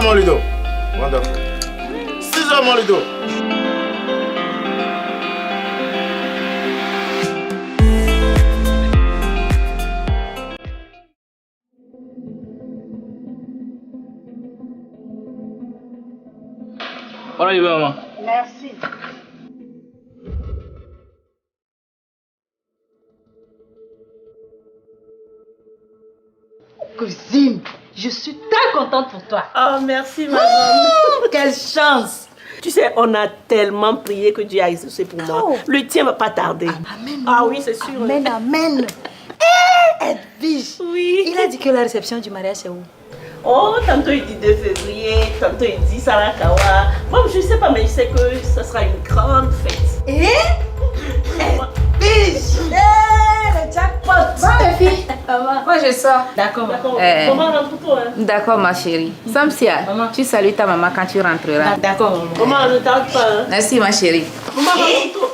Mon Ludo. Wonderful. 6 heures, mon Ludo. On arrive, maman. Merci. Cousine, je suis très contente pour toi. Oh, merci, maman. Oh, quelle chance. Tu sais, on a tellement prié que Dieu a exaucé pour moi. Oh. Le tien va pas tarder. Amen. Ah oui, c'est sûr. Amen, amen. Edwige. Oui. Il a dit que la réception du mariage, c'est où? Oh, tantôt il dit 2 février, tantôt il dit Sarakawa. Moi, je sais pas, mais je sais que ça sera une grande fête. Et Edwige. Le jackpot. Bon, les filles, moi je sors. D'accord. Eh. Maman, rentre toi. Hein. D'accord, ma chérie. Samsia, tu salues ta maman quand tu rentreras. D'accord, maman. Maman, ne tarde pas. Hein. Merci, ma chérie. Maman, rentre toi.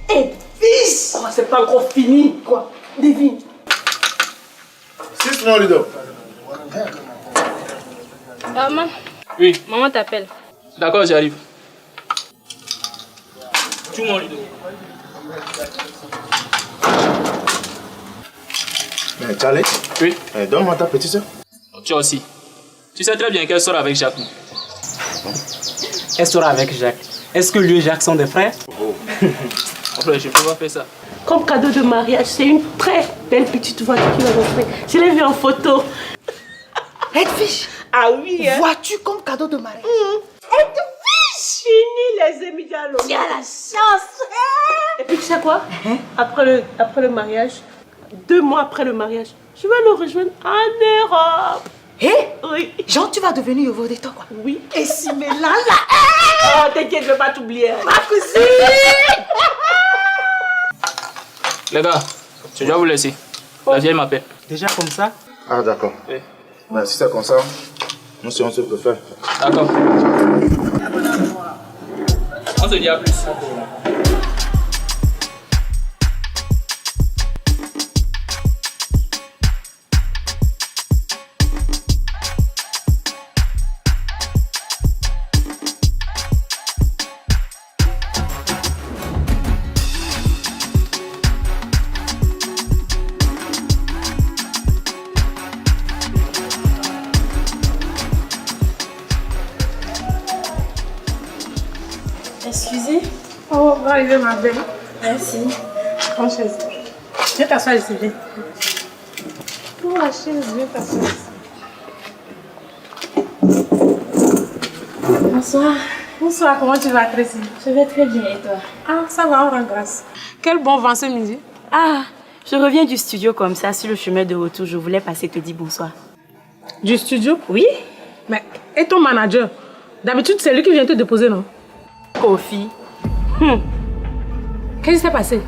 Edwige. Oh, c'est pas encore fini, quoi. Devine. 6 mon Ludo. Maman, Oui, maman t'appelle. d'accord, j'arrive. Tout mon Ludo. Mais Charlie, Oui, donne-moi ta petite soeur. tu aussi. Tu sais très bien qu'elle sort avec Jacques. Elle sera avec Jacques. Est-ce que lui et Jacques sont des frères? Enfin, je peux pas faire ça. Comme cadeau de mariage, c'est une très belle petite voiture qui m'a offert. Je l'ai vue en photo. Edwige. Ah oui, hein. Vois-tu comme cadeau de mariage? Edwige. Fini les amis dialogues. Tu as la chance. Et puis tu sais quoi? Après le mariage, 2 mois après le mariage, je vais le rejoindre en Europe. Hé, Oui. Jean, tu vas devenir Yovo de toi, quoi. Oui. Et si mais là, là. Oh, t'inquiète, je vais pas t'oublier. Ma cousine. Les gars, je dois vous laisser. La vieille m'appelle. Déjà comme ça? Ah, d'accord. Oui. Mais si c'est comme ça, nous si on se peut faire. D'accord. On se dit à plus. Excusez. Oh, arrivez ma belle. Merci. Prends chaise. Viens t'asseoir ici, viens. Pour la chaise, viens t'asseoir ici. Bonsoir. Bonsoir, comment tu vas, Tracy? Je vais très bien et toi? Ah, ça va, on rend grâce. Quel bon vent ce midi. Ah, je reviens du studio comme ça, sur le chemin de retour. Je voulais passer te dire bonsoir. Du studio? Oui? Mais, et ton manager? D'habitude, c'est lui qui vient te déposer, non? Kofi. Qu'est-ce qui s'est passé?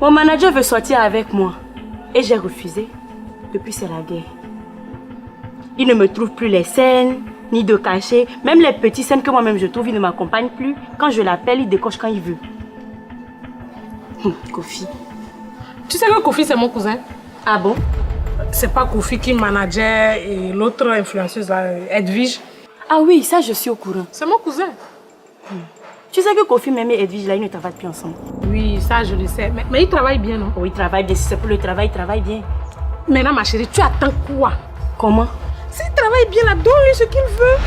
Mon manager veut sortir avec moi. Et j'ai refusé. Depuis, c'est la guerre. Il ne me trouve plus les scènes, ni de cachet. Même les petites scènes que moi-même je trouve, il ne m'accompagne plus. Quand je l'appelle, il décoche quand il veut. Kofi. Tu sais que Kofi, c'est mon cousin. Ah bon? C'est pas Kofi qui manageait et l'autre influenceuse, là, Edwige. Ah oui, ça je suis au courant. C'est mon cousin. Tu sais que Kofi même et Edwige, là, ils ne travaillent plus ensemble. Oui, ça je le sais. Mais il travaille bien, non? Oui, ils travaillent bien. Si c'est pour le travail, ils travaillent bien. Maintenant, ma chérie, tu attends quoi? Comment? S'il travaille bien là, donne-lui ce qu'il veut.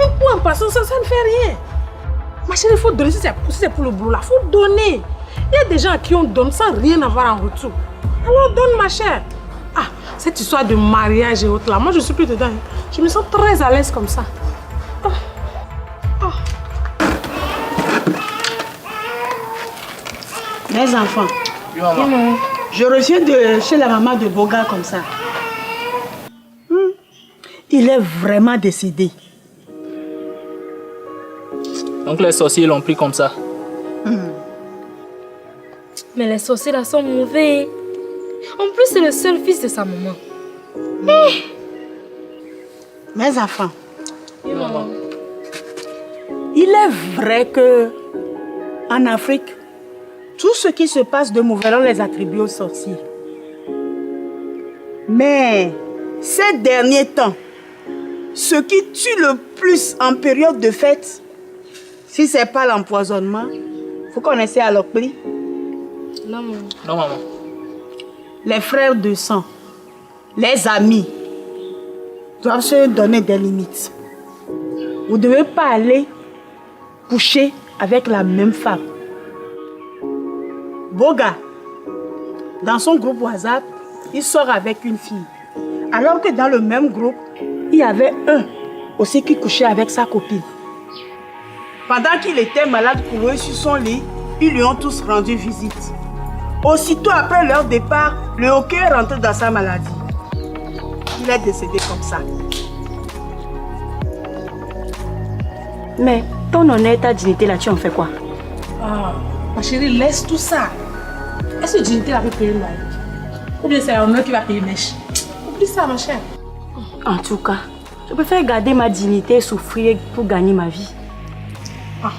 Un coup en passant, ça ne fait rien. Ma chérie, il faut donner. Si c'est pour le boulot là, il faut donner. Il y a des gens à qui on donne sans rien avoir en retour. Alors donne, ma chère. Ah, cette histoire de mariage et autres là, moi je suis plus dedans. Je me sens très à l'aise comme ça. Oh. Oh. Mes enfants, Oui, maman. je reviens de chez la maman de Boga comme ça. Il est vraiment décédé. Donc les sorciers l'ont pris comme ça. Mais les sorciers là sont mauvais. En plus, c'est le seul fils de sa maman. Mes enfants, Oui, maman. il est vrai que en Afrique, tout ce qui se passe de mauvais, on les attribue aux sorciers. Mais ces derniers temps, ce qui tue le plus en période de fête, si ce n'est pas l'empoisonnement, vous connaissez Alokpli? Non, maman. Non, maman. Les frères de sang, les amis, doivent se donner des limites. Vous ne devez pas aller coucher avec la même femme. Boga, dans son groupe WhatsApp, il sort avec une fille. Alors que dans le même groupe, il y avait un aussi qui couchait avec sa copine. Pendant qu'il était malade courbé sur son lit, ils lui ont tous rendu visite. Aussitôt après leur départ, le hockey est rentré dans sa maladie. Il est décédé comme ça. Mais ton honneur, ta dignité là, tu en fais quoi? Ah, ma chérie, laisse tout ça. Est-ce que Dignité va payer le loyer? Ou bien c'est un qui va payer mèche? Oublie ça, ma chère. En tout cas, je préfère garder ma dignité et souffrir pour gagner ma vie. Ah,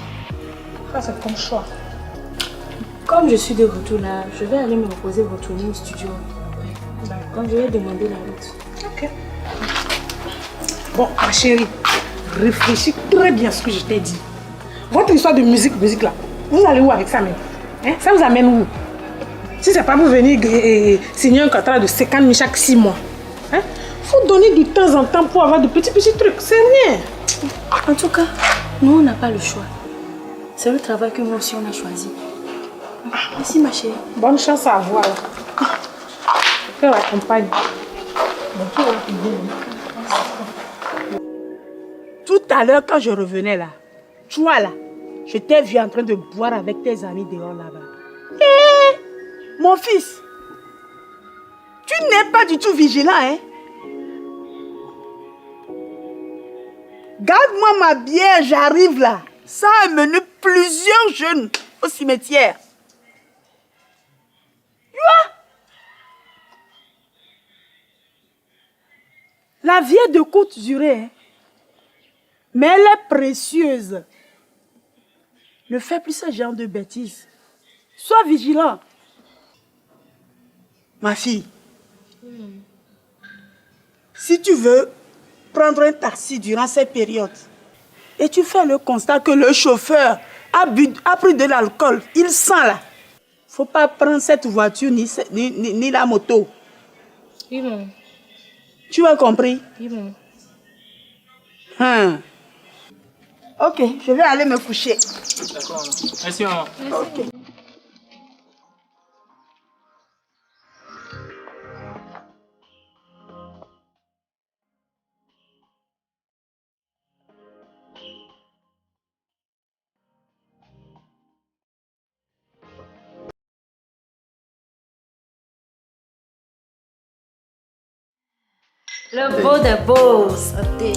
ça c'est ton choix. Comme je suis de retour là, je vais aller me reposer, retourner au studio. Quand je vais demander la route. Ok. Bon, ma chérie, réfléchis très bien à ce que je t'ai dit. Votre histoire de musique là, vous allez où avec ça même? Hein? Ça vous amène où? Si c'est pas pour venir signer un contrat de 50 000 chaque 6 mois. Hein? Faut donner de temps en temps pour avoir de petits trucs, c'est rien. En tout cas, nous on n'a pas le choix. C'est le travail que nous aussi on a choisi. Merci ma chérie. Bonne chance à avoir. Que la compagne. Tout à l'heure, quand je revenais là, toi là, je t'ai vu en train de boire avec tes amis dehors là-bas. Hé, mon fils, tu n'es pas du tout vigilant, hein? Garde-moi ma bière, j'arrive là. Ça a mené plusieurs jeunes au cimetière. Tu vois? La vie est de courte durée, hein? Mais elle est précieuse. Ne fais plus ce genre de bêtises. Sois vigilant. Ma fille, si tu veux prendre un taxi durant cette période et tu fais le constat que le chauffeur a pris de l'alcool, il sent là, faut pas prendre cette voiture ni la moto. Oui, maman. Tu as compris? Oui, maman. Ok, je vais aller me coucher. D'accord, maman. Merci, maman. Ok. Le beau des beaux. Santé.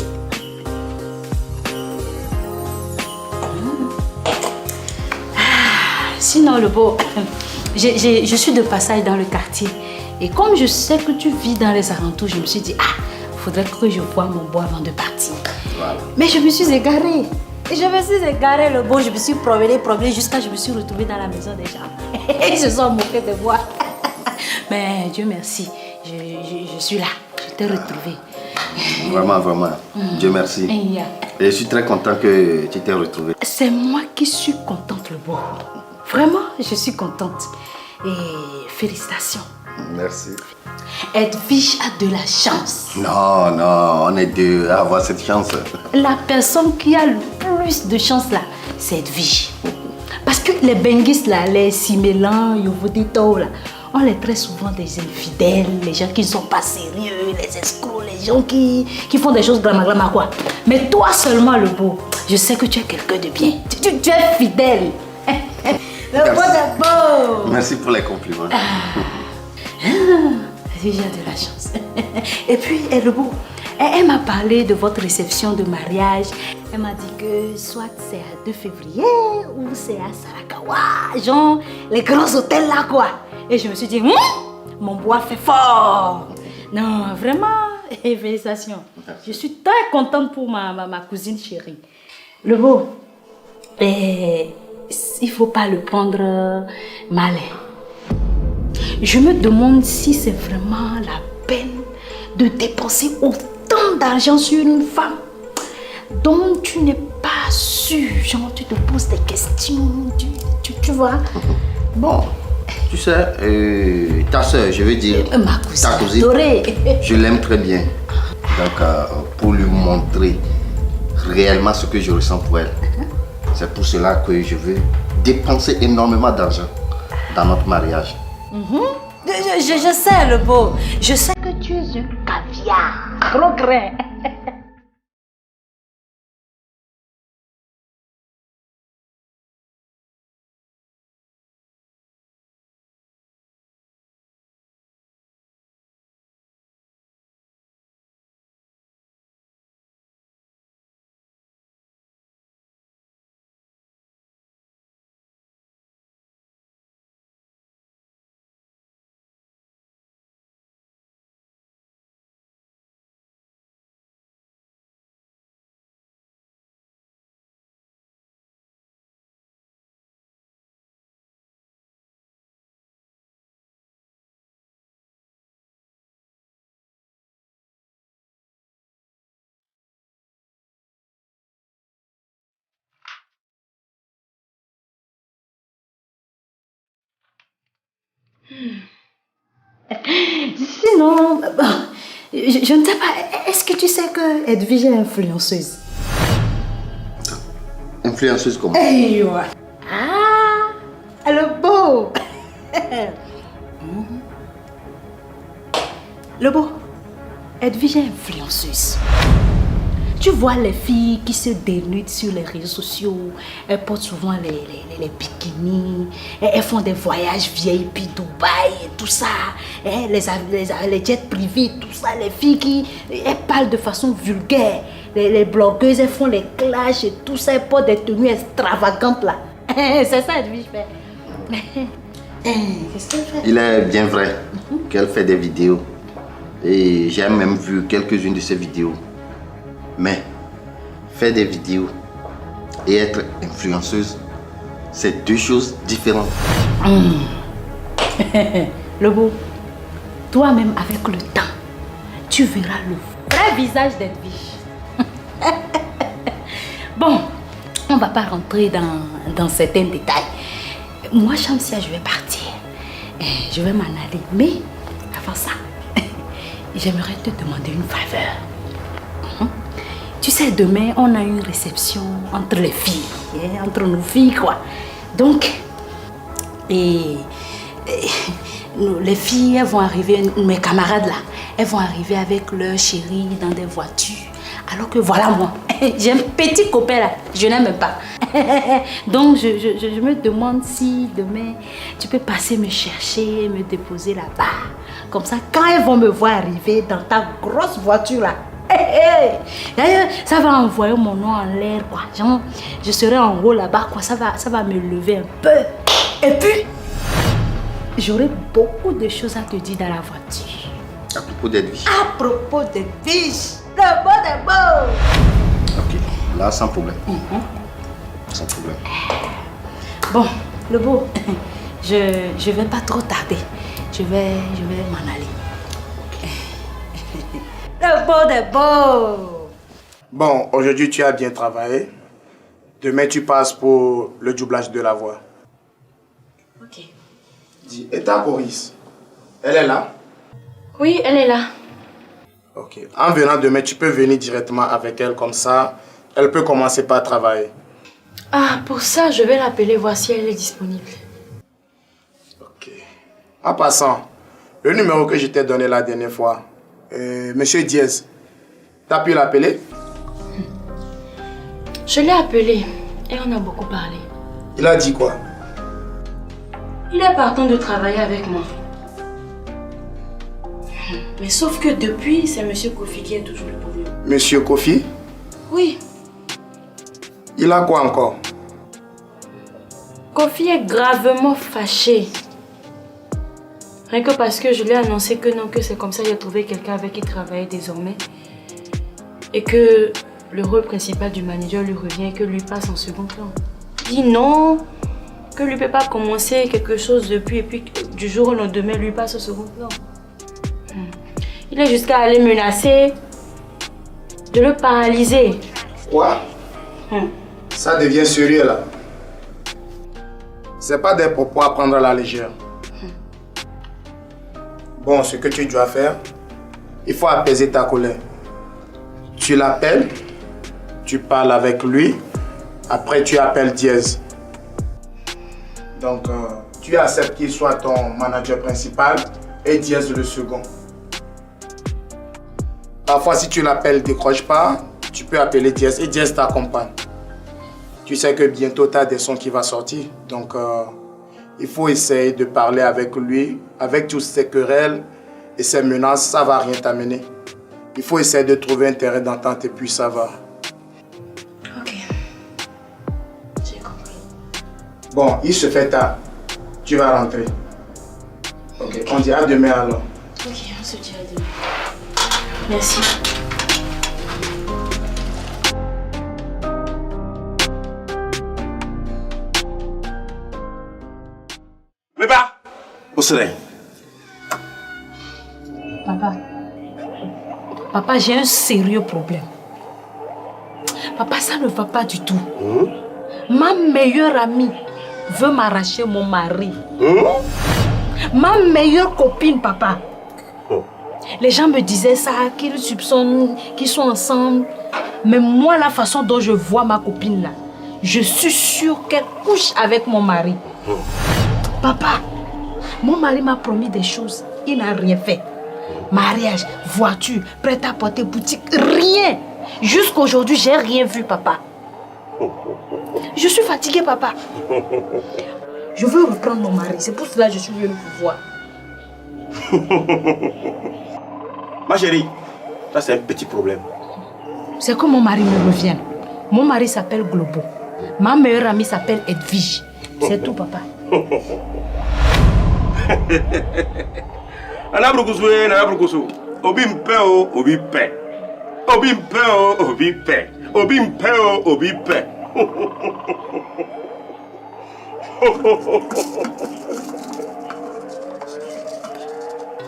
Sinon, le beau, je suis de passage dans le quartier. Et comme je sais que tu vis dans les alentours, je me suis dit, il faudrait que je boive mon bois avant de partir. Voilà. Mais je me suis égarée. Et je me suis égarée, le beau, je me suis promenée jusqu'à ce que je me suis retrouvée dans la maison des gens. Ils se sont moqués de moi. Mais Dieu merci, je suis là. Je t'ai retrouvé. Vraiment, vraiment. Dieu merci. Et je suis très content que tu t'es retrouvé. C'est moi qui suis contente, le beau. Vraiment, je suis contente. Et félicitations. Merci. Edwige a de la chance. Non, non, on est deux à avoir cette chance. La personne qui a le plus de chance là, c'est Edwige. Parce que les benguistes là, les simélans, yovodito là, on les traite souvent des infidèles, les gens qui ne sont pas sérieux, les escrocs, les gens qui font des choses glama quoi. Mais toi seulement le beau, je sais que tu es quelqu'un de bien. Tu es fidèle. Le beau est beau. Merci pour les compliments. J'ai de la chance. Et puis, elle le beau, elle m'a parlé de votre réception de mariage. Elle m'a dit que soit c'est à 2 février ou c'est à Sarakawa, genre les grands hôtels là quoi. Et je me suis dit, mon bois fait fort. Non, vraiment, félicitations. Je suis très contente pour ma cousine chérie. Le beau, il ne faut pas le prendre mal. Je me demande si c'est vraiment la peine de dépenser autant d'argent sur une femme dont tu n'es pas sûr. Genre, tu te poses des questions, tu vois. Bon, tu sais, ta soeur, je veux dire, ma cousine, ta cousine, adorée. Je l'aime très bien. Donc, pour lui montrer réellement ce que je ressens pour elle, c'est pour cela que je veux dépenser énormément d'argent dans notre mariage. Je sais, le beau. Je sais que tu es un caviar. Progrès. Sinon, je ne sais pas, est-ce que tu sais que Edwige est influenceuse? Influenceuse comment? Hey, ouais. Ah, le beau. Le beau, Edwige est influenceuse. Tu vois les filles qui se dénudent sur les réseaux sociaux, elles portent souvent les bikinis, elles font des voyages VIP Dubaï et tout ça, les jets privés, tout ça, les filles qui elles parlent de façon vulgaire, les blogueuses elles font les clashs et tout ça, elles portent des tenues extravagantes là. C'est ça Edwige fait. Qu'est-ce qu'elle fait? Il est bien vrai qu'elle fait des vidéos et j'ai même vu quelques-unes de ses vidéos. Mais faire des vidéos et être influenceuse, c'est deux choses différentes. Le beau, toi-même avec le temps, tu verras le vrai visage d'Edwige. Bon, on ne va pas rentrer dans certains détails. Moi, Shamsia, je vais partir. Je vais m'en aller. Mais avant ça, j'aimerais te demander une faveur. Tu sais, demain, on a une réception entre les filles, entre nos filles, quoi. Donc, les filles, elles vont arriver, mes camarades là, elles vont arriver avec leur chéri dans des voitures. Alors que voilà moi, j'ai un petit copain là, je n'aime pas. Donc, je me demande si demain, tu peux passer me chercher, me déposer là-bas. Comme ça, quand elles vont me voir arriver dans ta grosse voiture là, d'ailleurs, ça va envoyer mon nom en l'air, quoi. Genre, je serai en haut là-bas, quoi. Ça va me lever un peu. Et puis, j'aurai beaucoup de choses à te dire dans la voiture. À propos d'Edwige. À propos d'Edwige. Le beau des beaux. Ok, là, sans problème. Sans problème. Bon, le beau, je vais pas trop tarder. Je vais m'en aller. Le beau des beaux. Bon, aujourd'hui tu as bien travaillé. Demain tu passes pour le doublage de la voix. Ok. Dis, et ta choriste, elle est là? Oui, elle est là. Ok. En venant demain, tu peux venir directement avec elle comme ça. Elle peut commencer par travailler. Ah, pour ça, je vais l'appeler, voir si elle est disponible. Ok. En passant, le numéro que je t'ai donné la dernière fois, Monsieur Diaz, t'as pu l'appeler? Je l'ai appelé et on a beaucoup parlé. Il a dit quoi? Il est partant de travailler avec moi. Mais sauf que depuis, c'est Monsieur Kofi qui est toujours le problème. Monsieur Kofi? Oui, Il a quoi encore? Kofi est gravement fâché. Rien que parce que je lui ai annoncé que non, que c'est comme ça, il a trouvé quelqu'un avec qui travailler désormais. Et que le rôle principal du manager lui revient et que lui passe en second plan. Il dit non, que lui ne peut pas commencer quelque chose depuis et puis du jour au lendemain, lui passe au second plan. Il est jusqu'à aller menacer de le paralyser. Quoi? Ça devient sérieux là. C'est pas des propos à prendre à la légère. Bon, ce que tu dois faire, il faut apaiser ta colère. Tu l'appelles, tu parles avec lui, après tu appelles Diaz. Donc, tu acceptes qu'il soit ton manager principal et Diaz le second. Parfois, si tu l'appelles, ne décroche pas, tu peux appeler Diaz et Diaz t'accompagne. Tu sais que bientôt, tu as des sons qui vont sortir. Donc, il faut essayer de parler avec lui, avec toutes ces querelles et ces menaces, ça ne va rien t'amener. Il faut essayer de trouver un terrain d'entente et puis ça va. Ok. J'ai compris. Bon, il se fait tard. Tu vas rentrer. Ok, on dit à demain alors. Ok, on se dit à demain. Merci. Mais bah, où serait? Papa, j'ai un sérieux problème. Papa, ça ne va pas du tout. Ma meilleure amie veut m'arracher mon mari. Ma meilleure copine, papa. Les gens me disaient ça, qu'ils soupçonnent, qu'ils sont ensemble. Mais moi, la façon dont je vois ma copine là, je suis sûre qu'elle couche avec mon mari. Papa, mon mari m'a promis des choses, il n'a rien fait. Mariage, voiture, prêt-à-porter, boutique, rien. Jusqu'aujourd'hui, j'ai rien vu, papa. Je suis fatiguée, papa. Je veux reprendre mon mari, c'est pour cela que je suis venue vous voir. Ma chérie, ça c'est un petit problème. C'est que mon mari me revienne. Mon mari s'appelle Globo. Ma meilleure amie s'appelle Edwige. C'est tout, papa. Anabrukusu, Anabrukusu. Obimpeo, obipe. Obimpeo, obipe. Obimpeo, obipe.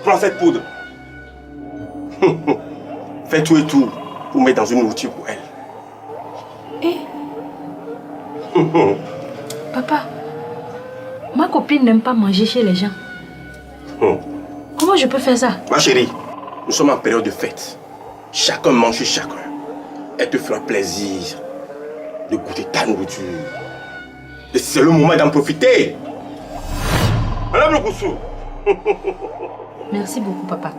Prends cette poudre. Fais tout et tout pour mettre dans une nourriture pour elle. Papa, ma copine n'aime pas manger chez les gens. Comment je peux faire ça? Ma chérie, nous sommes en période de fête. Chacun mange chez chacun. Elle te fera plaisir de goûter ta nourriture. Et c'est le moment d'en profiter. Madame Lokousou. Merci beaucoup, papa.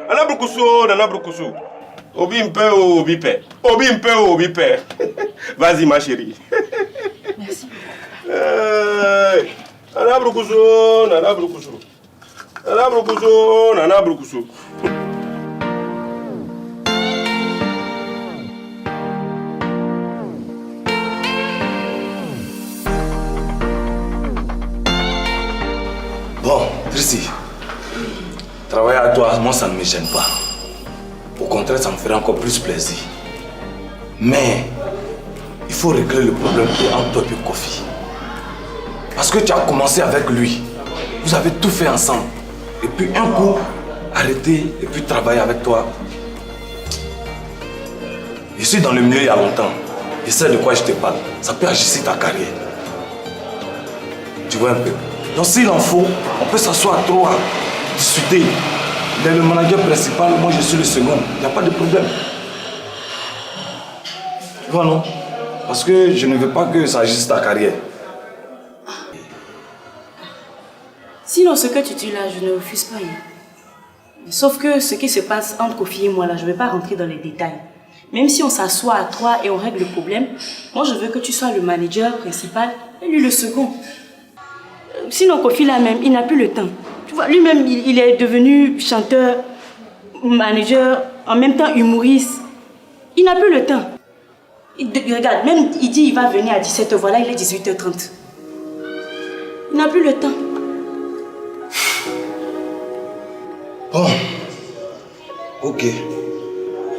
Nana Brukusu, Nana Brukusu. Obimpe, obipe. Obimpe, obipe. Vas-y, ma chérie. Merci. Nana Brukusu, Nana Brukusu. Nana Brukusu, Nana Brukusu. Bon, Tracy, travailler à toi, moi ça ne me gêne pas. Au contraire, ça me ferait encore plus plaisir. Mais il faut régler le problème entre toi et Kofi. Parce que tu as commencé avec lui. Vous avez tout fait ensemble. Et puis un coup, arrêter et puis travailler avec toi. Je suis dans le milieu il y a longtemps. Je sais de quoi je te parle. Ça peut agir ta carrière. Tu vois un peu. Donc s'il en faut, on peut s'asseoir à trois, discuter. Il est le manager principal, moi je suis le second. Il n'y a pas de problème. Tu vois non? Parce que je ne veux pas que ça agisse ta carrière. Sinon, ce que tu dis là, je ne refuse pas. Sauf que ce qui se passe entre Kofi et moi là, je ne vais pas rentrer dans les détails. Même si on s'assoit à trois et on règle le problème, moi je veux que tu sois le manager principal et lui le second. Sinon, Kofi là même, il n'a plus le temps. Tu vois, lui-même, il est devenu chanteur, manager, en même temps humoriste. Il n'a plus le temps. Regarde, même il dit il va venir à 17h, voilà, il est 18h30. Il n'a plus le temps. Bon, ok.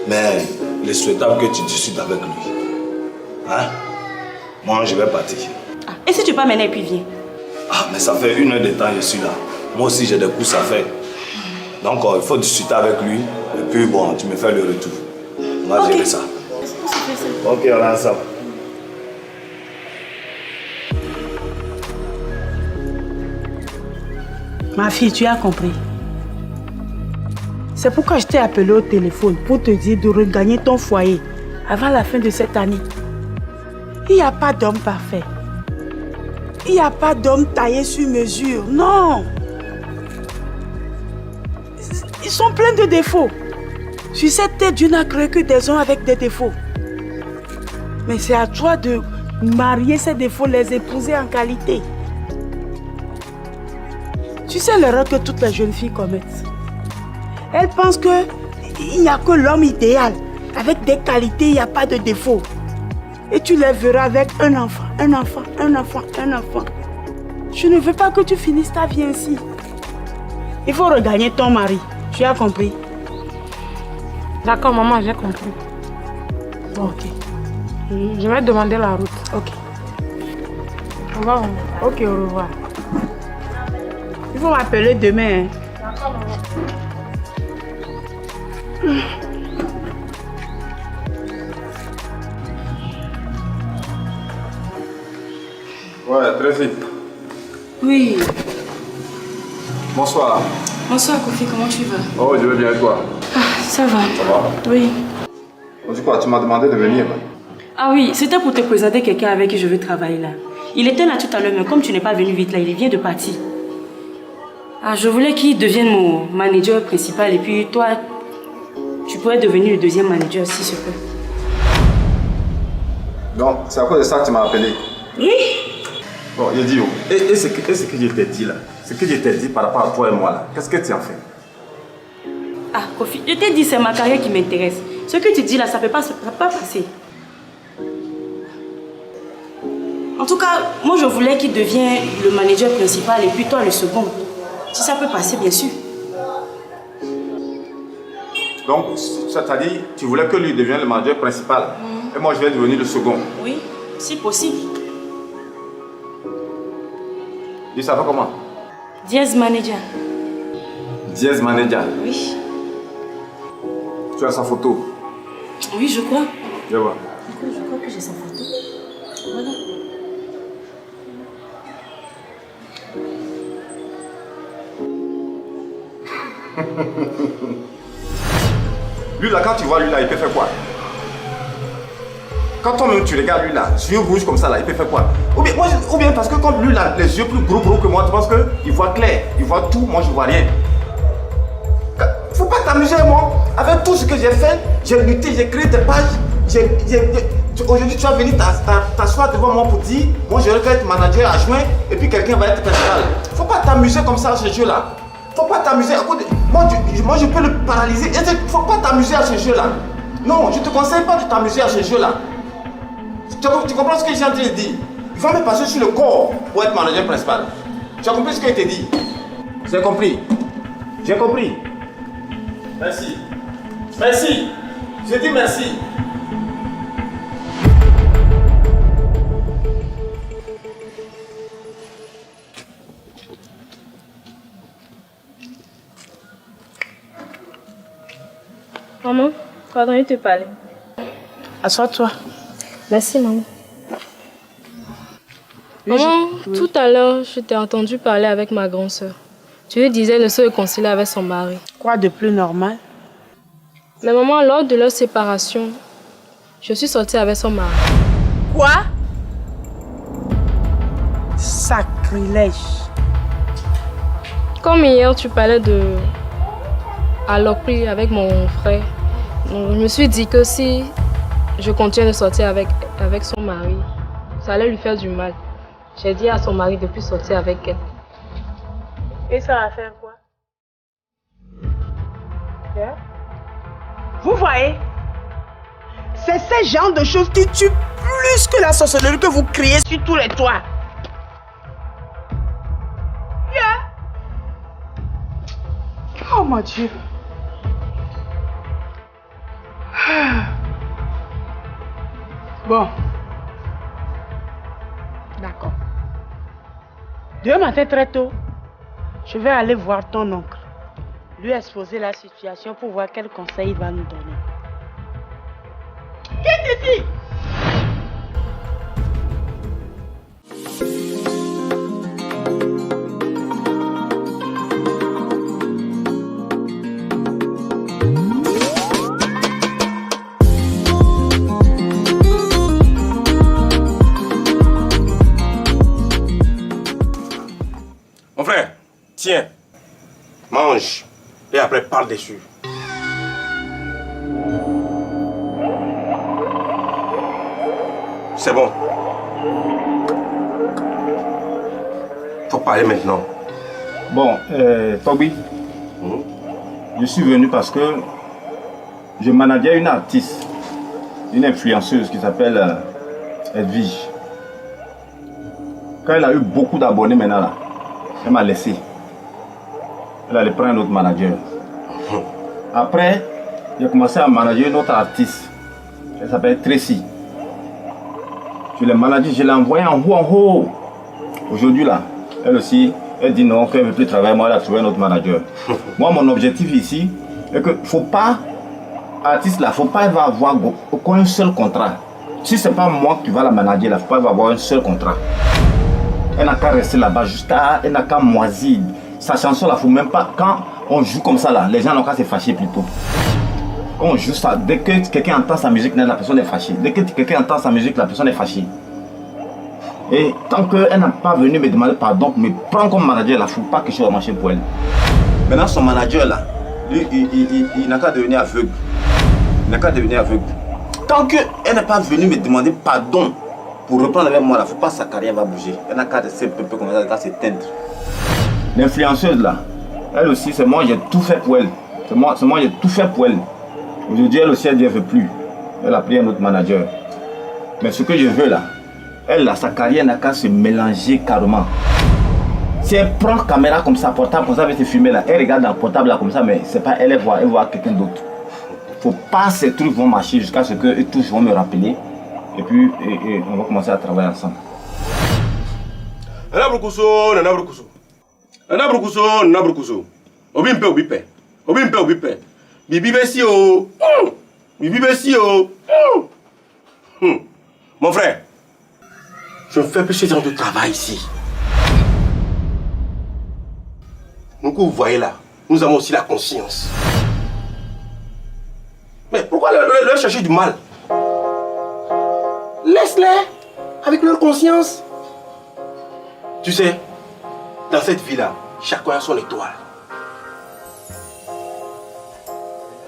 Mais il est souhaitable que tu discutes avec lui. Hein? Moi, je vais partir. Ah, et si tu pars maintenant et puis viens? Ah, mais ça fait 1 heure de temps que je suis là. Moi aussi, j'ai des courses à faire. Donc, il faut discuter avec lui. Et puis, bon, tu me fais le retour. On va gérer ça. Ok, on est ensemble. Ma fille, tu as compris. C'est pourquoi je t'ai appelé au téléphone pour te dire de regagner ton foyer avant la fin de cette année. Il n'y a pas d'homme parfait. Il n'y a pas d'homme taillé sur mesure. Non. Ils sont pleins de défauts. Sur cette tête, Dieu n'a créé que des hommes avec des défauts. Mais c'est à toi de marier ces défauts, les épouser en qualité. Tu sais l'erreur que toutes les jeunes filles commettent. Elles pensent qu'il n'y a que l'homme idéal. Avec des qualités, il n'y a pas de défaut. Et tu les verras avec un enfant, un enfant, un enfant, un enfant. Je ne veux pas que tu finisses ta vie ainsi. Il faut regagner ton mari. Tu as compris? D'accord, maman, j'ai compris. Bon, ok. Je vais demander la route. Ok. Au revoir, maman. Ok, au revoir. Il faut m'appeler demain. D'accord, maman. Ouais, Tracy. Oui. Bonsoir. Bonsoir, Kofi, comment tu vas? Oh, je vais bien et toi? Ah, ça va. Ça va? Oui. On dit quoi? Tu m'as demandé de venir. Ah oui, c'était pour te présenter quelqu'un avec qui je veux travailler là. Il était là tout à l'heure, mais comme tu n'es pas venu vite là, il vient de partir. Ah, je voulais qu'il devienne mon manager principal et puis toi, tu pourrais devenir le deuxième manager si ce peut. Donc, c'est à cause de ça que tu m'as appelé? Oui. Bon, Yedio, et ce que je t'ai dit là, ce que je t'ai dit par rapport à toi et moi là, qu'est-ce que tu en fais? Ah, Kofi, je t'ai dit c'est ma carrière qui m'intéresse. Ce que tu dis là, ça ne peut pas passer. En tout cas, moi je voulais qu'il devienne le manager principal et puis toi le second. Si ça peut passer, bien sûr. Donc, c'est-à-dire, tu voulais que lui devienne le manager principal et moi je vais devenir le second? Oui, si possible. Dis ça va comment? Dièse manager. Dièse manager? Oui. Tu as sa photo? Oui, je crois. Je vois. Je crois que j'ai sa photo. Voilà. Lui là, quand tu vois lui là, il peut faire quoi? Quand toi-même tu regardes lui là, yeux rouges comme ça là, il peut faire quoi? Ou bien parce que comme lui là, les yeux plus gros que moi, tu penses qu'il voit clair, il voit tout, moi je vois rien. Faut pas t'amuser moi. Avec tout ce que j'ai fait, j'ai lutté, j'ai créé des pages. Aujourd'hui tu vas venir t'asseoir devant moi pour dire, moi je vais être manager adjoint et puis quelqu'un va être principal. Faut pas t'amuser comme ça à ce jeu là. Faut pas t'amuser. Moi je peux le paralyser. Faut pas t'amuser à ce jeu là. Non, je te conseille pas de t'amuser à ce jeu là. Tu comprends ce que j'ai en train de dire? Il faut me passer sur le corps pour être manager principal. Tu as compris ce que je t'ai dit? J'ai compris. J'ai compris. Merci. Merci. Je dis merci. Maman, pardon, il te parlait. Assois-toi. Merci, maman. Maman, tout à l'heure, je t'ai entendu parler avec ma grande sœur. Tu lui disais de se réconcilier avec son mari. Quoi de plus normal? Mais maman, lors de leur séparation, je suis sortie avec son mari. Quoi? Sacrilège. Comme hier, tu parlais de Alokri avec mon frère. Donc, je me suis dit que si je continue de sortir avec son mari, ça allait lui faire du mal. J'ai dit à son mari de ne plus sortir avec elle. Et ça va faire quoi? Vous voyez? C'est ce genre de choses qui tuent plus que la sorcellerie que vous criez sur tous les toits. Oh mon Dieu. Bon. D'accord. Demain matin très tôt, je vais aller voir ton oncle. Lui exposer la situation pour voir quel conseil il va nous donner. Quitte ici! Mon frère, tiens, mange et après parle dessus. C'est bon. Faut parler maintenant. Bon, Toby, je suis venu parce que je manageais une artiste, une influenceuse qui s'appelle Edwige. Quand elle a eu beaucoup d'abonnés maintenant là, elle m'a laissé. Elle allait prendre un autre manager. Après, j'ai commencé à manager une autre artiste. Elle s'appelle Tracy. Je l'ai managée, je l'ai envoyée en haut. Aujourd'hui là, elle aussi, elle dit non, qu'elle ne veut plus travailler. Moi, elle a trouvé un autre manager. Moi, mon objectif ici, est que faut pas, artiste là, faut pas avoir aucun seul contrat. Si c'est pas moi qui va la manager là, faut pas avoir un seul contrat. Elle n'a qu'à rester là-bas jusqu'à, elle n'a qu'à moisir. Sa chanson là, faut même pas, quand on joue comme ça là, les gens n'ont qu'à se fâcher plutôt. Quand on joue ça, dès que quelqu'un entend sa musique, la personne est fâchée. Dès que quelqu'un entend sa musique, la personne est fâchée. Et tant qu'elle n'a pas venu me demander pardon, me prendre comme manager là, faut pas que je sois marché pour elle. Maintenant son manager là, lui, il n'a qu'à devenir aveugle. Il n'a qu'à devenir aveugle. Tant qu'elle n'est pas venue me demander pardon pour reprendre avec moi là, faut pas sa carrière va bouger. Elle n'a qu'à rester un peu comme ça, elle va s'éteindre. L'influenceuse là, elle aussi, c'est moi, j'ai tout fait pour elle. C'est moi, j'ai tout fait pour elle. Aujourd'hui, elle aussi, elle dit elle ne veut plus. Elle a pris un autre manager. Mais ce que je veux là, elle là, sa carrière n'a qu'à se mélanger carrément. Si elle prend la caméra comme ça, portable comme ça, elle veut se filmer là, elle regarde dans le portable là comme ça, mais c'est pas elle, elle voit quelqu'un d'autre. Faut pas ces trucs vont marcher jusqu'à ce que tous vont me rappeler. Et puis, on va commencer à travailler ensemble. Mon frère, je ne fais plus ce genre de travail ici. Donc vous voyez là, nous avons aussi la conscience. Mais pourquoi leur chercher du mal? Laisse-les avec leur conscience. Tu sais, dans cette vie-là, chacun a son étoile.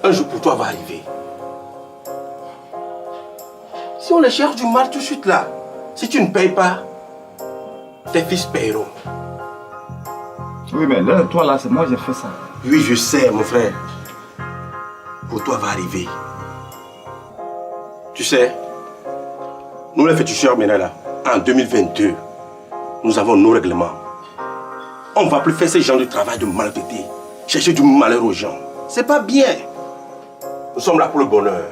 Un jour pour toi va arriver. Si on les cherche du mal tout de suite là, si tu ne payes pas, tes fils paieront. Oui, mais là, toi là, c'est moi j'ai fait ça. Oui, je sais, mon frère. Pour toi va arriver. Tu sais, nous les féticheurs maintenant là, en 2022, nous avons nos règlements. On ne va plus faire ce genre de travail de maltraité, chercher du malheur aux gens. C'est pas bien. Nous sommes là pour le bonheur.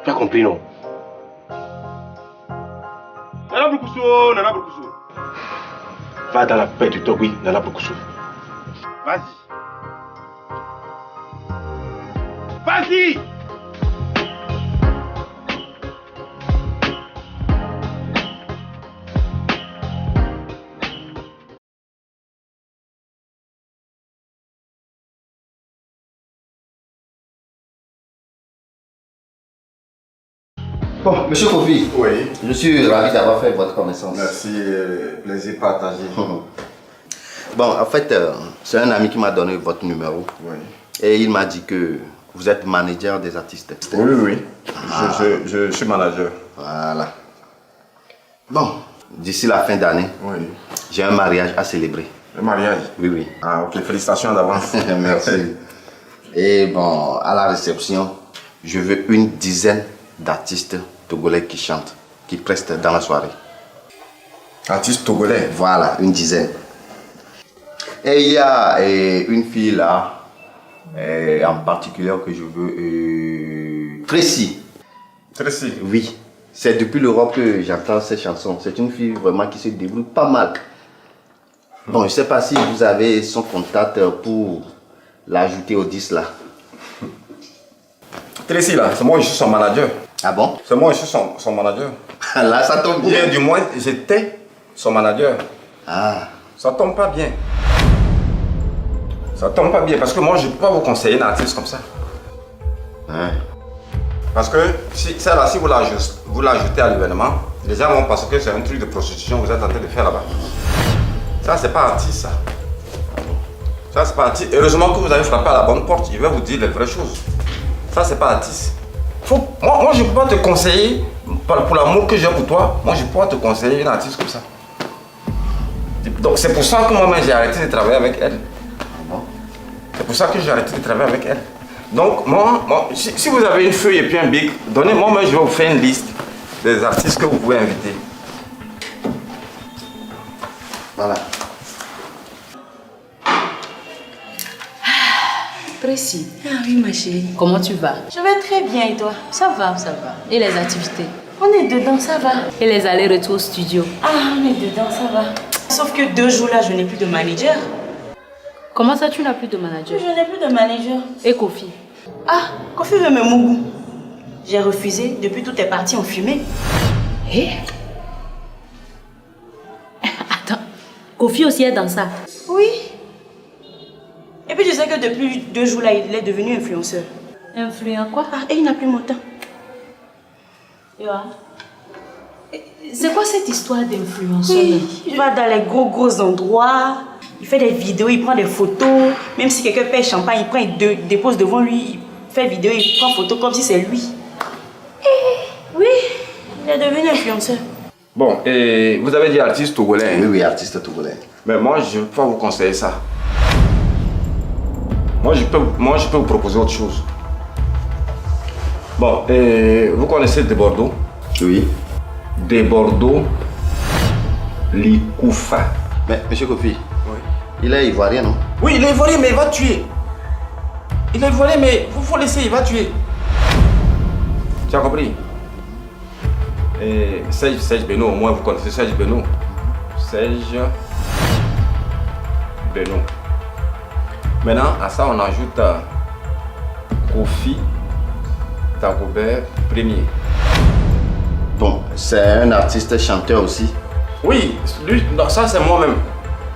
Tu as compris, non? Nana Broukousso, Nana Broukousso. Va dans la paix du Togoui, Nana Broukousso. Vas-y. dit. Bon, monsieur Kofi. Oui. Je suis ravi d'avoir fait votre connaissance. Merci, plaisir partagé. Bon, en fait, c'est un ami qui m'a donné votre numéro. Oui. Et il m'a dit que vous êtes manager des artistes. Oui, oui. Je suis manager. Voilà. Bon, d'ici la fin d'année, j'ai un mariage à célébrer. Un mariage? Oui, oui. Ah, ok. Félicitations d'avance. Merci. Et bon, à la réception, je veux une dizaine d'artistes togolais qui chantent, qui prestent dans la soirée. Artistes togolais? Voilà, une dizaine. Et il y a une fille là, en particulier que je veux, Tracy. Tracy? Oui, c'est depuis l'Europe que j'entends ces chansons. C'est une fille vraiment qui se débrouille pas mal. Bon, je ne sais pas si vous avez son contact pour l'ajouter au 10 là. Tracy là, c'est moi je suis son manager. Ah bon? C'est moi je suis son manager. Là ça tombe bien. Ou bien du moins j'étais son manager. Ah. Ça tombe pas bien. Ça tombe pas bien parce que moi je ne peux pas vous conseiller un artiste comme ça. Ouais. Parce que si vous l'ajoutez à l'événement, les gens vont penser que c'est un truc de prostitution que vous êtes en train de faire là-bas. Ça c'est pas artiste ça. Ça c'est pas artiste. Heureusement que vous avez frappé à la bonne porte, je vais vous dire les vraies choses. Ça c'est pas artiste. Moi je ne peux pas te conseiller, pour l'amour que j'ai pour toi, moi je ne peux pas te conseiller une artiste comme ça. Donc c'est pour ça que moi-même j'ai arrêté de travailler avec elle. C'est pour ça que j'ai arrêté de travailler avec elle. Donc moi si vous avez une feuille et puis un bic, donnez-moi, je vais vous faire une liste des artistes que vous pouvez inviter. Voilà. Tracy. Ah oui, ma chérie. Comment tu vas? Je vais très bien et toi? Ça va, ça va. Et les activités? On est dedans, ça va. Et les allers-retours au studio? Ah, on est dedans, ça va. Sauf que 2 jours là, je n'ai plus de manager. Comment ça, tu n'as plus de manager? Je n'ai plus de manager. Et Kofi? Ah, Kofi veut me mougou. J'ai refusé, depuis tout est parti en fumée. Eh? Attends, Kofi aussi est dans ça? Oui. Et puis je sais que depuis 2 jours là, il est devenu influenceur. Influent quoi? Ah, et il n'a plus mon temps. C'est quoi cette histoire d'influenceur? Il va dans les gros endroits, il fait des vidéos, il prend des photos. Même si quelqu'un paie champagne, il prend, il dépose devant lui, il fait vidéo, il prend photo comme si c'est lui. Oui, il est devenu influenceur. Bon, et vous avez dit artiste togolais? Oui, oui, artiste togolais. Mais moi, je ne peux pas vous conseiller ça. Moi, je peux vous proposer autre chose. Bon, et vous connaissez De Bordeaux? Oui. De Bordeaux, Likoufa. Mais, monsieur Kofi, il est ivoirien, non? Oui, il est ivoirien, mais il va tuer. Il est ivoirien, mais il faut laisser, il va tuer. Tu as compris? Et Serge Beno, au moins vous connaissez Serge Beno. Serge Beno. Maintenant, à ça, on ajoute Kofi Dagobert Premier. Bon, c'est un artiste chanteur aussi? Oui, lui, non, ça c'est moi-même.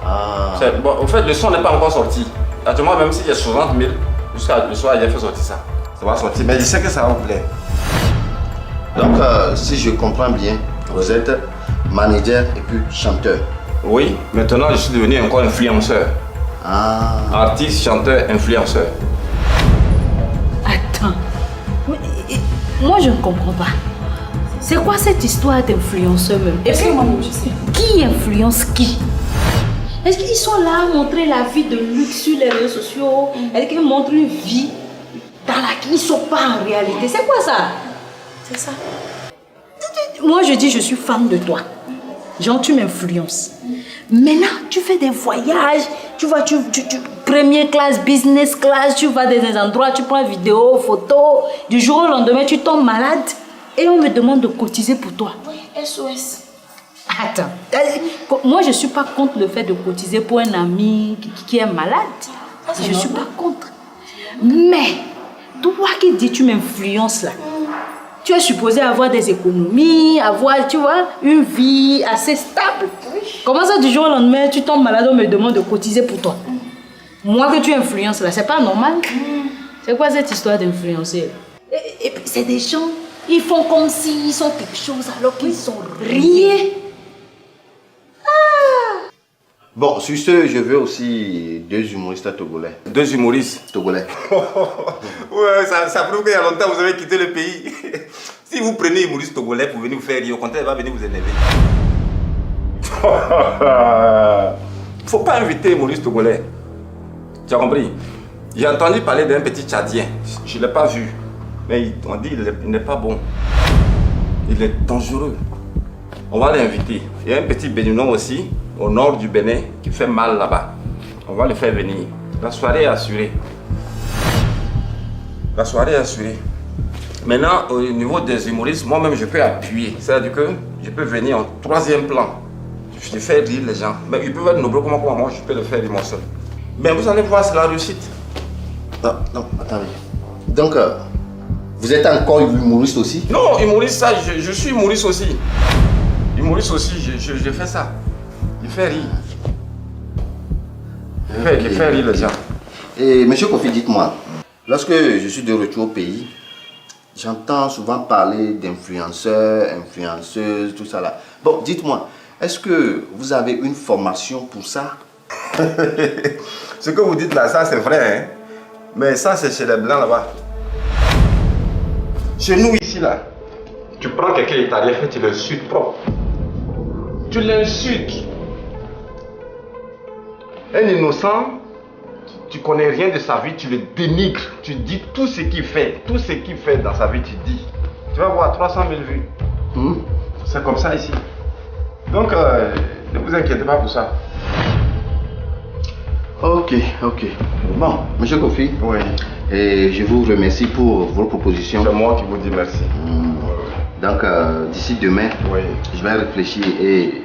Ah. Bon, au fait, le son n'est pas encore sorti. Actuellement, même s'il y a 60 000, jusqu'à le soir, il a fait sortir ça. Ça va sortir, mais je sais que ça va vous plaire. Donc, si je comprends bien, vous êtes manager et puis chanteur? Oui, maintenant je suis devenu encore influenceur. Ah. Artiste, chanteur, influenceur. Attends. Moi, je ne comprends pas. C'est quoi cette histoire d'influenceur même? Et puis, moi, je sais. Qui influence qui? Est-ce qu'ils sont là à montrer la vie de luxe sur les réseaux sociaux? Est-ce qu'ils montrent une vie dans laquelle ils ne sont pas en réalité? C'est quoi ça? C'est ça. Moi, je dis, je suis fan de toi. Genre, tu m'influences. Maintenant, tu fais des voyages, tu vas, première classe, business class, tu vas dans des endroits, tu prends vidéo, photos. Du jour au lendemain, tu tombes malade et on me demande de cotiser pour toi. Oui, SOS. Attends, moi, je ne suis pas contre le fait de cotiser pour un ami qui est malade. Je ne suis pas contre. Mais toi qui dis tu m'influences là, tu es supposé avoir des économies, avoir, tu vois, une vie assez stable. Comment ça, du jour au lendemain, tu tombes malade, on me demande de cotiser pour toi? Moi que tu influences là, c'est pas normal. C'est quoi cette histoire d'influencer? Et puis c'est des gens, ils font comme s'ils sont quelque chose alors qu'ils sont rien. Bon, sur ce, je veux aussi 2 humoristes togolais. 2 humoristes togolais. Ouais, ça prouve qu'il y a longtemps vous avez quitté le pays. Si vous prenez humoriste togolais pour venir vous faire rire, au contraire, il va venir vous énerver. Faut pas inviter humoriste togolais. Tu as compris? J'ai entendu parler d'un petit Tchadien. Je ne l'ai pas vu. Mais on dit qu'il n'est pas bon. Il est dangereux. On va l'inviter. Il y a un petit Béninois aussi, au nord du Bénin, qui fait mal là-bas. On va le faire venir. La soirée est assurée. La soirée est assurée. Maintenant, au niveau des humoristes, moi-même, je peux appuyer. C'est-à-dire que je peux venir en 3e plan. Je fais rire les gens. Mais ils peuvent être nombreux comme moi, je peux le faire rire moi seul. Mais vous allez voir, c'est la réussite. Non, attendez. Donc, vous êtes encore humoriste aussi? Non, humoriste, ça, je suis humoriste aussi. Humoriste aussi, je fais ça. Il fait rire. Il fait rire les gens. Et monsieur Kofi, dites-moi, lorsque je suis de retour au pays, j'entends souvent parler d'influenceurs, influenceuses, tout ça là. Bon, dites-moi, est-ce que vous avez une formation pour ça? Ce que vous dites là, ça c'est vrai, hein? Mais ça c'est chez les blancs là-bas. Chez nous ici là, tu prends quelqu'un qui t'a rien fait, tu l'insultes propre. Tu l'insultes. Un innocent, tu connais rien de sa vie, tu le dénigres. Tu dis tout ce qu'il fait dans sa vie, tu dis. Tu vas voir 300 000 vues. C'est comme ça ici. Donc, ne vous inquiétez pas pour ça. Ok. Bon, monsieur Kofi, oui. Et je vous remercie pour vos propositions. C'est moi qui vous dis merci. Donc, d'ici demain, oui, je vais réfléchir et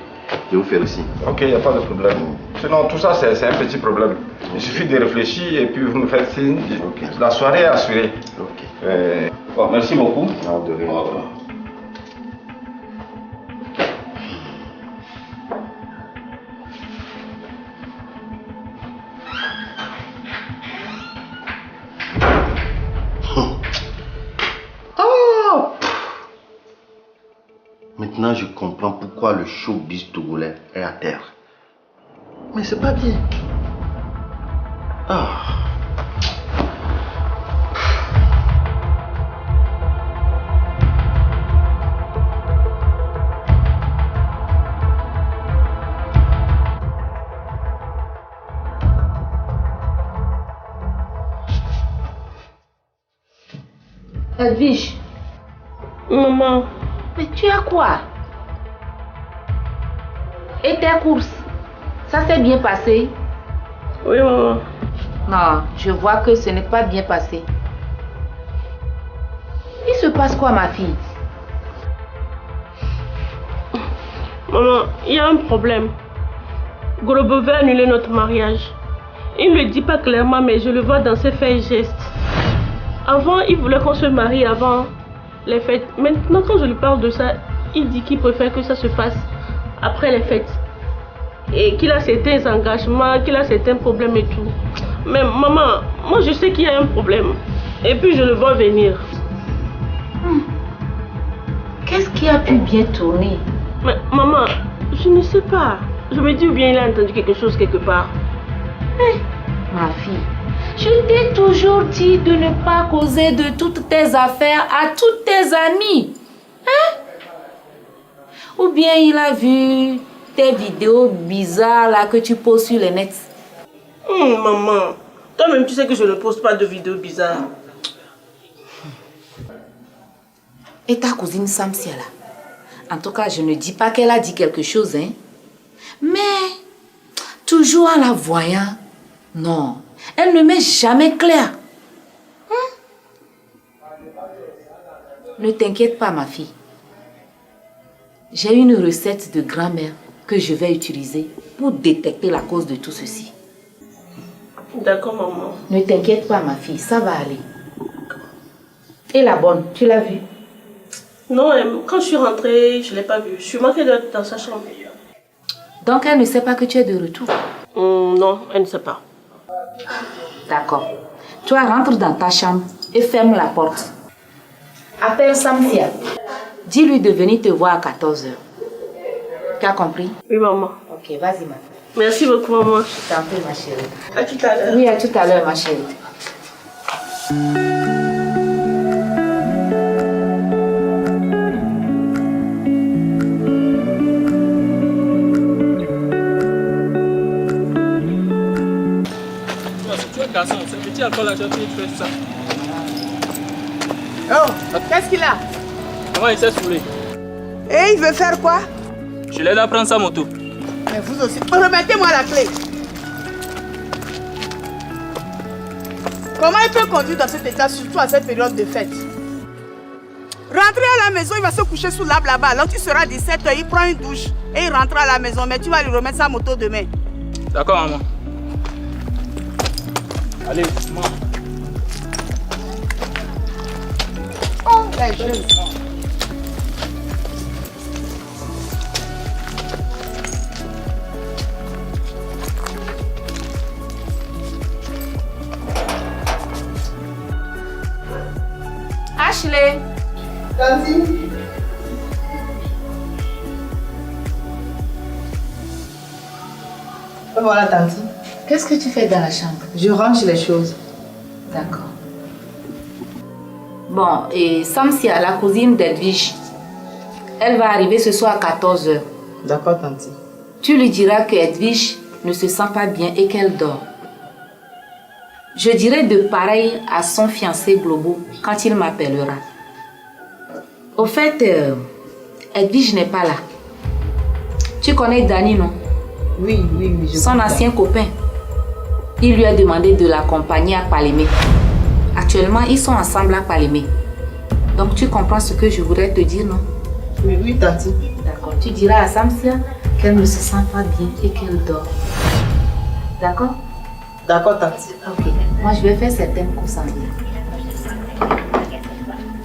je vous faire aussi. Ok, il n'y a pas de problème. Sinon, tout ça, c'est un petit problème. Il suffit de réfléchir et puis vous me faites signe. Okay. La soirée est assurée. Ok. Bon, merci beaucoup. Non, de rien. Maintenant, je comprends pourquoi le showbiz togolais est à terre. Mais c'est pas bien. Edwige. Maman. Mais tu as quoi? Et tes courses, ça s'est bien passé? Oui, maman. Non, je vois que ce n'est pas bien passé. Il se passe quoi, ma fille? Maman, il y a un problème. Gorobo veut annuler notre mariage. Il ne le dit pas clairement, mais je le vois dans ses faits et gestes. Avant, il voulait qu'on se marie avant les fêtes. Maintenant, quand je lui parle de ça, il dit qu'il préfère que ça se fasse après les fêtes. Et qu'il a certains engagements, qu'il a certains problèmes et tout. Mais maman, moi je sais qu'il y a un problème. Et puis je le vois venir. Qu'est-ce qui a pu bien tourner? Mais maman, je ne sais pas. Je me dis ou bien il a entendu quelque chose quelque part. Ma fille, je t'ai toujours dit de ne pas causer de toutes tes affaires à toutes tes amies. Ou bien il a vu tes vidéos bizarres là que tu poses sur les nets. Maman, toi-même tu sais que je ne pose pas de vidéos bizarres. Et ta cousine Samsia là? En tout cas, je ne dis pas qu'elle a dit quelque chose, hein. Mais, toujours en la voyant, non, elle ne met jamais clair. Ne t'inquiète pas, ma fille. J'ai une recette de grand-mère que je vais utiliser pour détecter la cause de tout ceci. D'accord, maman. Ne t'inquiète pas, ma fille, ça va aller. Et la bonne, tu l'as vue? Non, quand je suis rentrée, je ne l'ai pas vue. Je suis manquée d'être dans sa chambre. Donc elle ne sait pas que tu es de retour? Non, elle ne sait pas. D'accord. Toi, rentre dans ta chambre et ferme la porte. Appelle Samsia. Dis-lui de venir te voir à 14h. Tu as compris? Oui, maman. Ok, vas-y, ma fille. Merci beaucoup, maman. Je t'en prie, ma chérie. À tout à l'heure. Oui, à tout à l'heure, ma chérie. Tu es garçon, ce petit alcool là, tu as fait ça. Oh, qu'est-ce qu'il a? Comment il s'est saoulé? Et il veut faire quoi? Je l'aide à prendre sa moto. Mais vous aussi, remettez-moi la clé. Comment il peut conduire dans cet état, surtout à cette période de fête? Rentrez à la maison, il va se coucher sous l'arbre là-bas. Alors tu seras 17h, il prend une douche et il rentre à la maison. Mais tu vas lui remettre sa moto demain. D'accord, maman. Allez, doucement. Oh, ben je... Ashley. Vas-y. Voilà, Tanti. Qu'est-ce que tu fais dans la chambre? Je range les choses. D'accord. Bon, et Samsia, la cousine d'Edwige, elle va arriver ce soir à 14h. D'accord, Tanti. Tu lui diras que Edwige ne se sent pas bien et qu'elle dort. Je dirai de pareil à son fiancé Globo quand il m'appellera. Au fait, Edwige n'est pas là. Tu connais Dani, non? Oui, je Son comprends. ancien copain. Il lui a demandé de l'accompagner à Palémé. Actuellement, ils sont ensemble à Palémé. Donc, tu comprends ce que je voudrais te dire, non? Oui, Tanti. D'accord. Tu diras à Samsia qu'elle ne se sent pas bien et qu'elle dort. D'accord? D'accord, Tanti. Ok. Moi, je vais faire certaines courses en ville.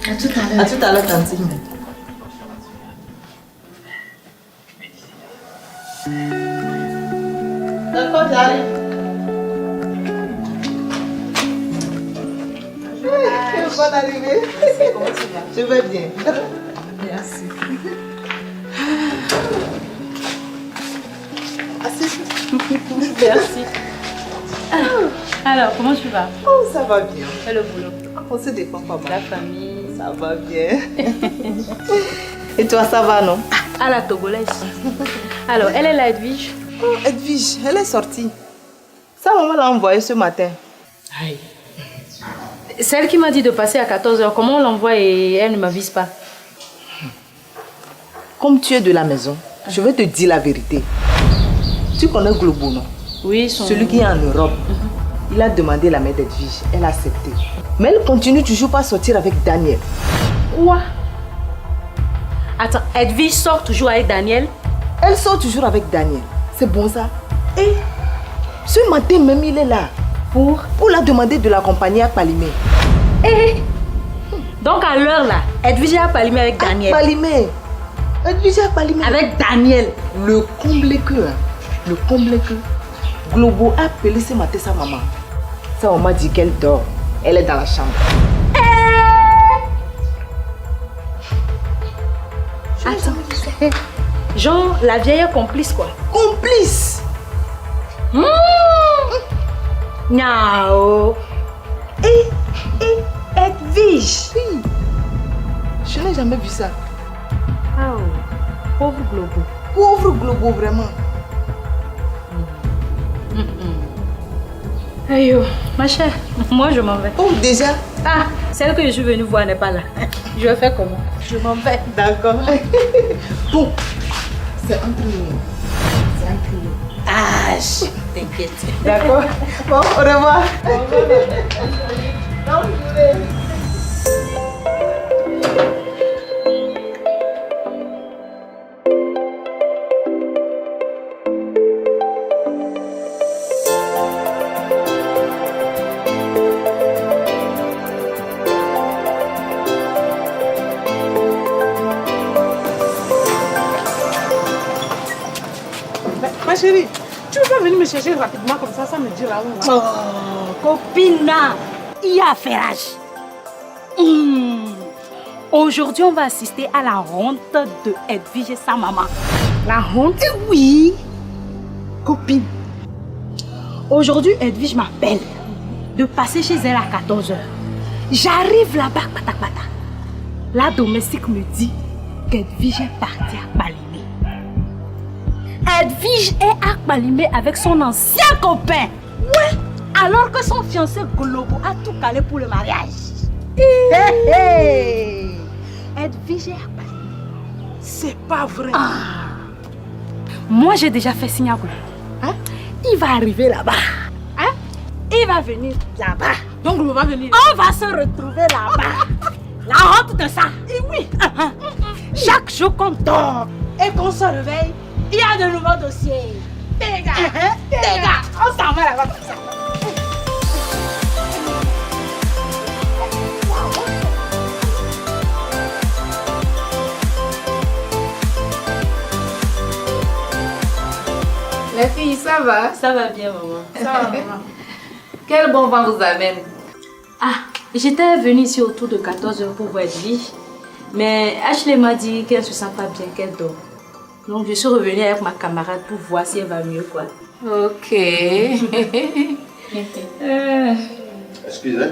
À tout à l'heure. À tout à l'heure, Tanti. D'accord, j'arrive. Bonne arrivée. Comment tu vas? Je vais bien. Merci. Merci. Alors, comment tu vas? Oh, ça va bien. Et le boulot? On se défend pas mal. La famille? Ça va bien. Et toi, ça va, non? À la Togolaise. Alors, elle est là, Edwige? Oh, Edwige, elle est sortie. Sa maman l'a envoyée ce matin. Aïe. Celle qui m'a dit de passer à 14h, comment on l'envoie et elle ne m'avise pas? Comme tu es de la maison, je vais te dire la vérité. Tu connais Globo, non? Oui, celui qui est en Europe. Il a demandé la main d'Edwige. Elle a accepté. Mais elle continue toujours pas à sortir avec Daniel. Quoi? Attends, Edwige sort toujours avec Daniel? Elle sort toujours avec Daniel. C'est bon ça? Et ce matin même, il est là. Pour la demander de l'accompagner à Palimé. Eh! Donc à l'heure là, Edwige a Palimé avec Daniel. Palimé. Edwige a Palimé. Avec Daniel. Le comble que, le comble que. Globo a appelé ce matin sa maman. Sa maman dit qu'elle dort. Elle est dans la chambre. Attends. Genre, la vieille est complice quoi. Complice? Niao. Et Edwige. Oui. Je n'ai jamais vu ça. Oh, pauvre Globo. Pauvre Globo, vraiment. Aïe, ma chère, moi je m'en vais. Oh, déjà? Ah, celle que je suis venue voir n'est pas là. Je vais faire comment? Je m'en vais. D'accord. Bon, c'est entre nous. C'est entre nous. Ah, t'inquiète. D'accord. Bon, au revoir. Au revoir. Bonne journée. Tu veux pas venir me chercher rapidement comme ça me dit là où on va. Oh, copine, il y a affairage. Aujourd'hui, on va assister à la honte de Edwige et sa maman. La honte? Oui. Copine. Aujourd'hui, Edwige m'appelle de passer chez elle à 14 h. J'arrive là-bas, patak. La domestique me dit qu'Edwige est partie à Balimé. Edwige est à Balimé avec son ancien copain. Ouais. Alors que son fiancé Globo a tout calé pour le mariage. Edwige est à Balimé. C'est pas vrai. Moi, j'ai déjà fait signe à Globo. Hein? Il va arriver là-bas. Hein? Il va venir là-bas. Donc, on va venir. On va se retrouver là-bas. La honte de ça. Et oui. Chaque jour qu'on dort et qu'on se réveille, il y a de nouveaux dossiers. Dégâts. On s'en va là-bas comme ça. Les filles, ça va? Ça va bien, maman. Ça va, maman. Quel bon vent vous amène? J'étais venue ici autour de 14 h pour voir Edwige. Mais Ashley m'a dit qu'elle ne se sent pas bien, qu'elle dort. Donc je suis revenue avec ma camarade pour voir si elle va mieux, quoi. Ok. Excusez.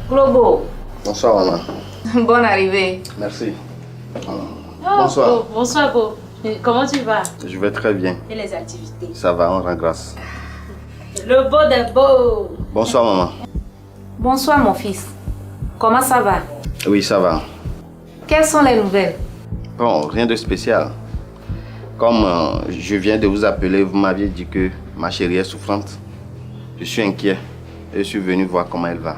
Globo. Bonsoir, maman. Bonne arrivée. Merci. Bonsoir. Oh, bonsoir, Beau. Comment tu vas? Je vais très bien. Et les activités? Ça va, on rend grâce. Le beau des beaux. Bonsoir, maman. Bonsoir, mon fils. Comment ça va? Oui, ça va. Quelles sont les nouvelles? Bon, rien de spécial. Comme je viens de vous appeler, vous m'aviez dit que ma chérie est souffrante. Je suis inquiet et je suis venu voir comment elle va.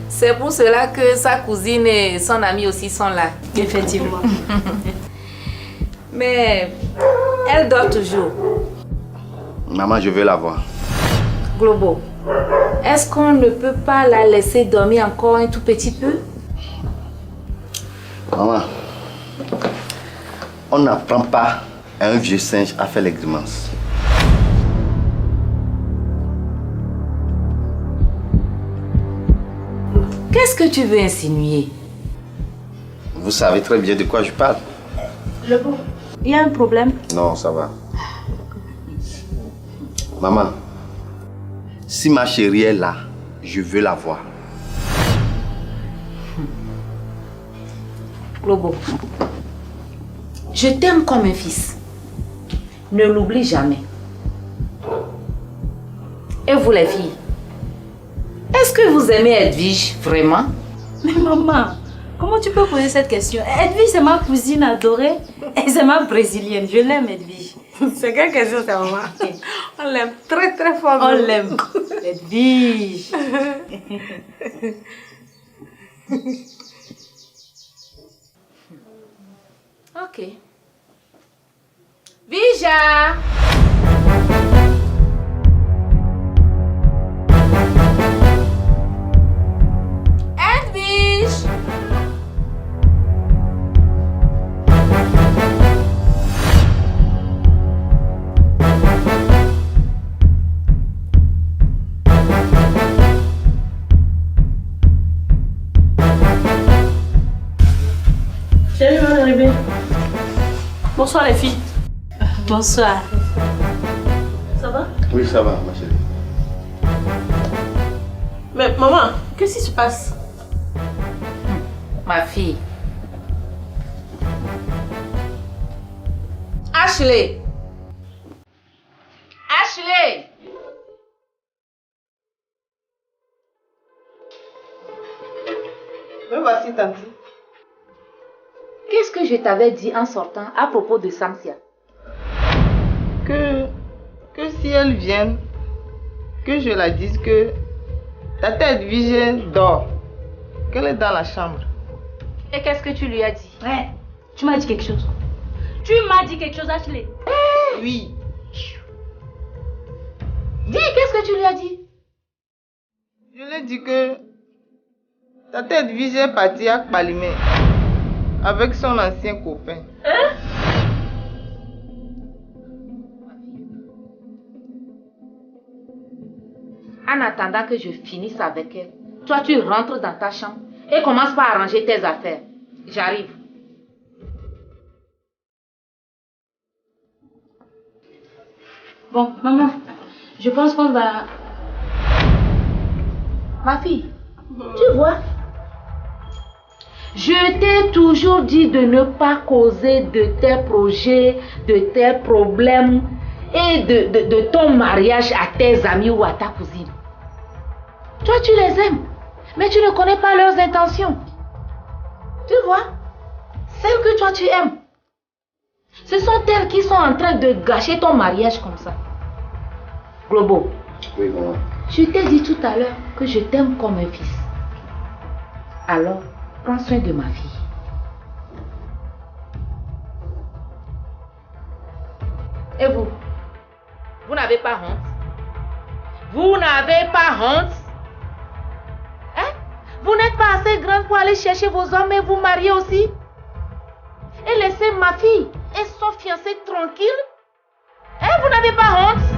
C'est pour cela que sa cousine et son amie aussi sont là. Effectivement. Mais elle dort toujours. Maman, je veux la voir. Globo, est-ce qu'on ne peut pas la laisser dormir encore un tout petit peu? Maman, on n'apprend pas à un vieux singe à faire les grimaces. Qu'est-ce que tu veux insinuer? Vous savez très bien de quoi je parle. Le beau, il y a un problème? Non, ça va. Maman, si ma chérie est là, je veux la voir. Globo, je t'aime comme un fils. Ne l'oublie jamais. Et vous les filles, est-ce que vous aimez Edwige vraiment? Mais maman, comment tu peux poser cette question? Edwige, c'est ma cousine adorée et c'est ma brésilienne. Je l'aime, Edwige. C'est quelle question, c'est maman? On l'aime très très fort. On l'aime. Edwige. Ok. Vija! Edwige! Chérie, bonne arrivée. Bonsoir les filles. Bonsoir. Ça va? Oui, ça va, ma chérie. Mais maman, qu'est-ce qui se passe? Ma fille. Ashley! Ashley! Me voici, tante. Qu'est-ce que je t'avais dit en sortant à propos de Samsia? Que si elle vient, que je la dise que ta tête Edwige dort, qu'elle est dans la chambre. Et qu'est-ce que tu lui as dit? Ouais, tu m'as dit quelque chose. Tu m'as dit quelque chose, Ashley? Oui. Dis, qu'est-ce que tu lui as dit? Je lui ai dit que ta tête Edwige est partie à Balimé avec son ancien copain. Hein? En attendant que je finisse avec elle, toi tu rentres dans ta chambre et commences par arranger tes affaires. J'arrive. Bon, maman, je pense qu'on va... Ma fille, tu vois, je t'ai toujours dit de ne pas causer de tes projets, de tes problèmes et de ton mariage à tes amis ou à ta cousine. Toi, tu les aimes, mais tu ne connais pas leurs intentions. Tu vois, celles que toi tu aimes, ce sont elles qui sont en train de gâcher ton mariage comme ça. Globo. Oui, maman. Je t'ai dit tout à l'heure que je t'aime comme un fils. Alors, prends soin de ma fille. Et vous? Vous n'avez pas honte? Vous n'avez pas honte? Hein? Vous n'êtes pas assez grande pour aller chercher vos hommes et vous marier aussi? Et laisser ma fille et son fiancé tranquille? Hein? Vous n'avez pas honte?